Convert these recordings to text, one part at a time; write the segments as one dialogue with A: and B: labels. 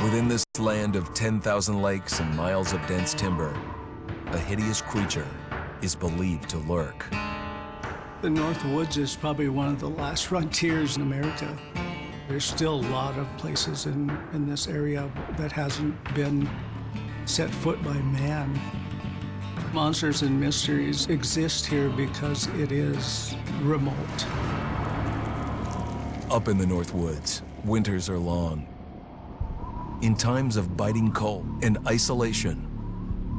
A: Within this land of 10,000 lakes and miles of dense timber, a hideous creature is believed to lurk.
B: The North Woods is probably one of the last frontiers in America. There's still a lot of places in this area that hasn't been set foot by man. Monsters and mysteries exist here because it is remote.
A: Up in the North Woods, winters are long. In times of biting cold and isolation,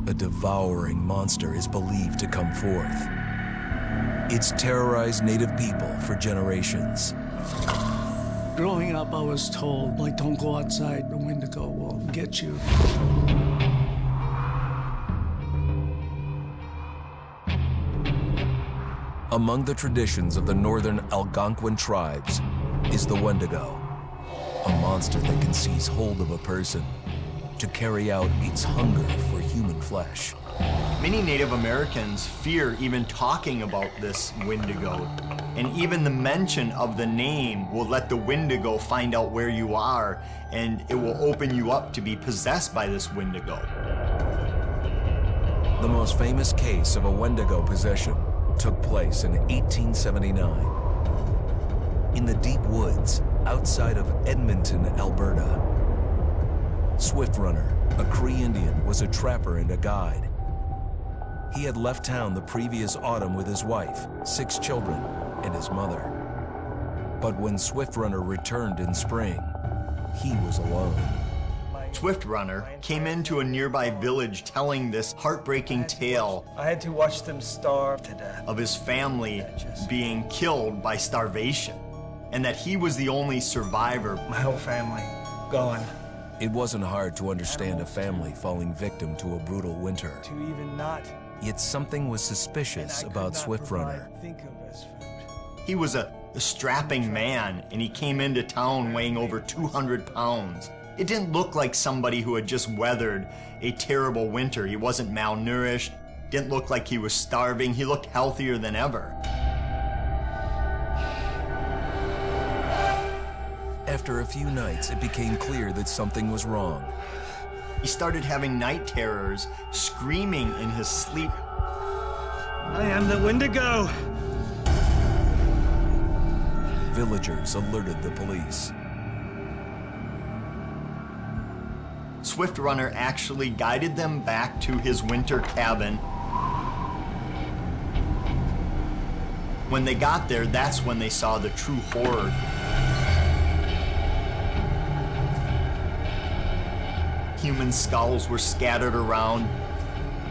A: a devouring monster is believed to come forth. It's terrorized native people for generations.
B: Growing up, I was told, like, don't go outside, the Wendigo will get you.
A: Among the traditions of the northern Algonquin tribes is the Wendigo, a monster that can seize hold of a person to carry out its hunger for human flesh.
C: Many Native Americans fear even talking about this Wendigo, and even the mention of the name will let the Wendigo find out where you are, and it will open you up to be possessed by this Wendigo.
A: The most famous case of a Wendigo possession took place in 1879 in the deep woods outside of Edmonton, Alberta. Swift Runner, a Cree Indian, was a trapper and a guide. He had left town the previous autumn with his wife, 6 children, and his mother. But when Swift Runner returned in spring, he was alone.
C: Swift Runner came into a nearby village telling this heartbreaking tale.
D: I had to watch them starve to death.
C: Of his family being killed by starvation, and that he was the only survivor.
D: My whole family gone.
A: It wasn't hard to understand a family falling victim to a brutal winter.
D: To even not.
A: Yet something was suspicious about Swift Runner.
C: He was a strapping man, and he came into town weighing over 200 pounds. It didn't look like somebody who had just weathered a terrible winter. He wasn't malnourished, didn't look like he was starving. He looked healthier than ever.
A: After a few nights, it became clear that something was wrong.
C: He started having night terrors, screaming in his sleep.
D: I am the Wendigo!
A: Villagers alerted the police.
C: Swift Runner actually guided them back to his winter cabin. When they got there, that's when they saw the true horror. Human skulls were scattered around,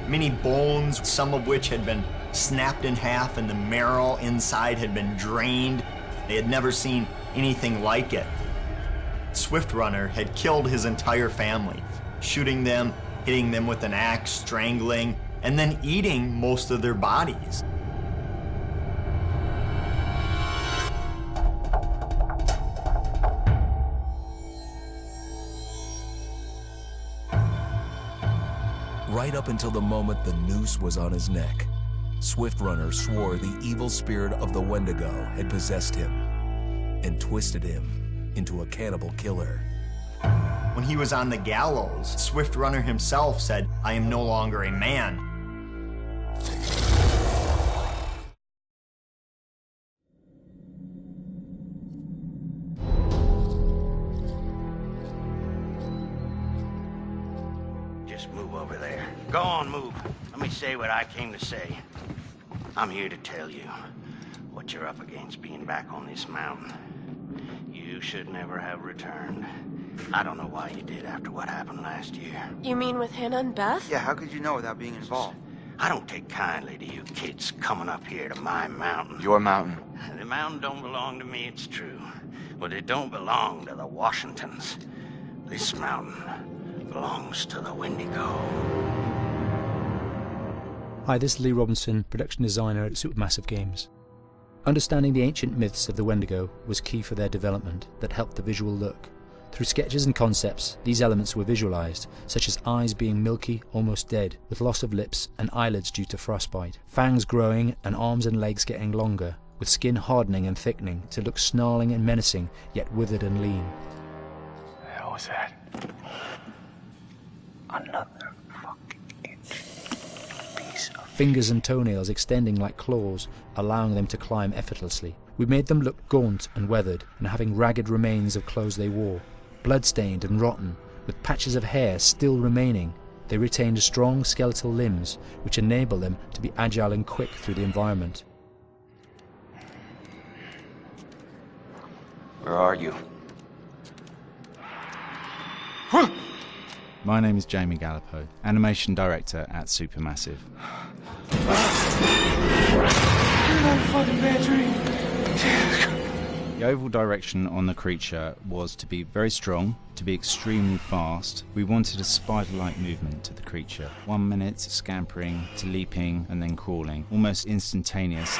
C: many bones, some of which had been snapped in half, and the marrow inside had been drained. They had never seen anything like it. Swift Runner had killed his entire family, shooting them, hitting them with an axe, strangling, and then eating most of their bodies.
A: Right up until the moment the noose was on his neck, Swift Runner swore the evil spirit of the Wendigo had possessed him and twisted him into a cannibal killer.
C: When he was on the gallows, Swift Runner himself said, "I am no longer a man."
E: Just move over there. Go on, move. Let me say what I came to say. I'm here to tell you what you're up against being back on this mountain. You should never have returned. I don't know why you did after what happened last year.
F: You mean with Hannah and Beth?
G: Yeah, how could you know without being involved?
E: I don't take kindly to you kids coming up here to my mountain.
G: Your mountain.
E: The mountain don't belong to me, it's true. But it don't belong to the Washingtons. This mountain belongs to the Wendigo.
H: Hi, this is Lee Robinson, production designer at Supermassive Games. Understanding the ancient myths of the Wendigo was key for their development that helped the visual look. Through sketches and concepts, these elements were visualized, such as eyes being milky, almost dead, with loss of lips and eyelids due to frostbite, fangs growing and arms and legs getting longer, with skin hardening and thickening to look snarling and menacing, yet withered and lean.
G: What the hell was that? Another fucking piece of...
H: Fingers and toenails extending like claws, allowing them to climb effortlessly. We made them look gaunt and weathered, and having ragged remains of clothes they wore. Blood-stained and rotten, with patches of hair still remaining, they retained strong skeletal limbs, which enable them to be agile and quick through the environment.
E: Where are you?
I: My name is Jamie Gallipo, Animation Director at Supermassive. The overall direction on the creature was to be very strong, to be extremely fast. We wanted a spider-like movement to the creature. 1 minute scampering to leaping and then crawling, almost instantaneous.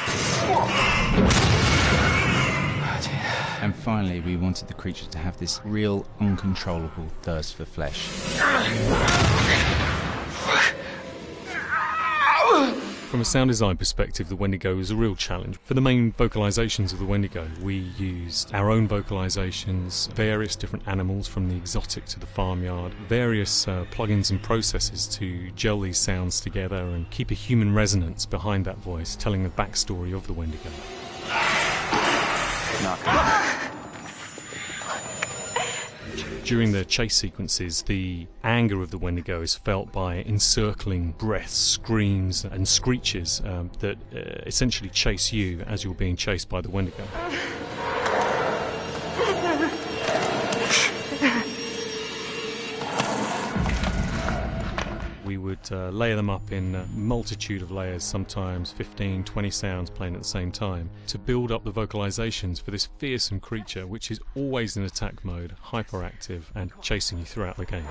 I: And finally, we wanted the creature to have this real, uncontrollable thirst for flesh.
J: From a sound design perspective, the Wendigo is a real challenge. For the main vocalisations of the Wendigo, we used our own vocalisations, various different animals from the exotic to the farmyard, various plugins and processes to gel these sounds together and keep a human resonance behind that voice, telling the backstory of the Wendigo. During the chase sequences, the anger of the Wendigo is felt by encircling breaths, screams and screeches that essentially chase you as you're being chased by the Wendigo. We would layer them up in a multitude of layers, sometimes 15, 20 sounds playing at the same time, to build up the vocalisations for this fearsome creature which is always in attack mode, hyperactive and chasing you throughout the game.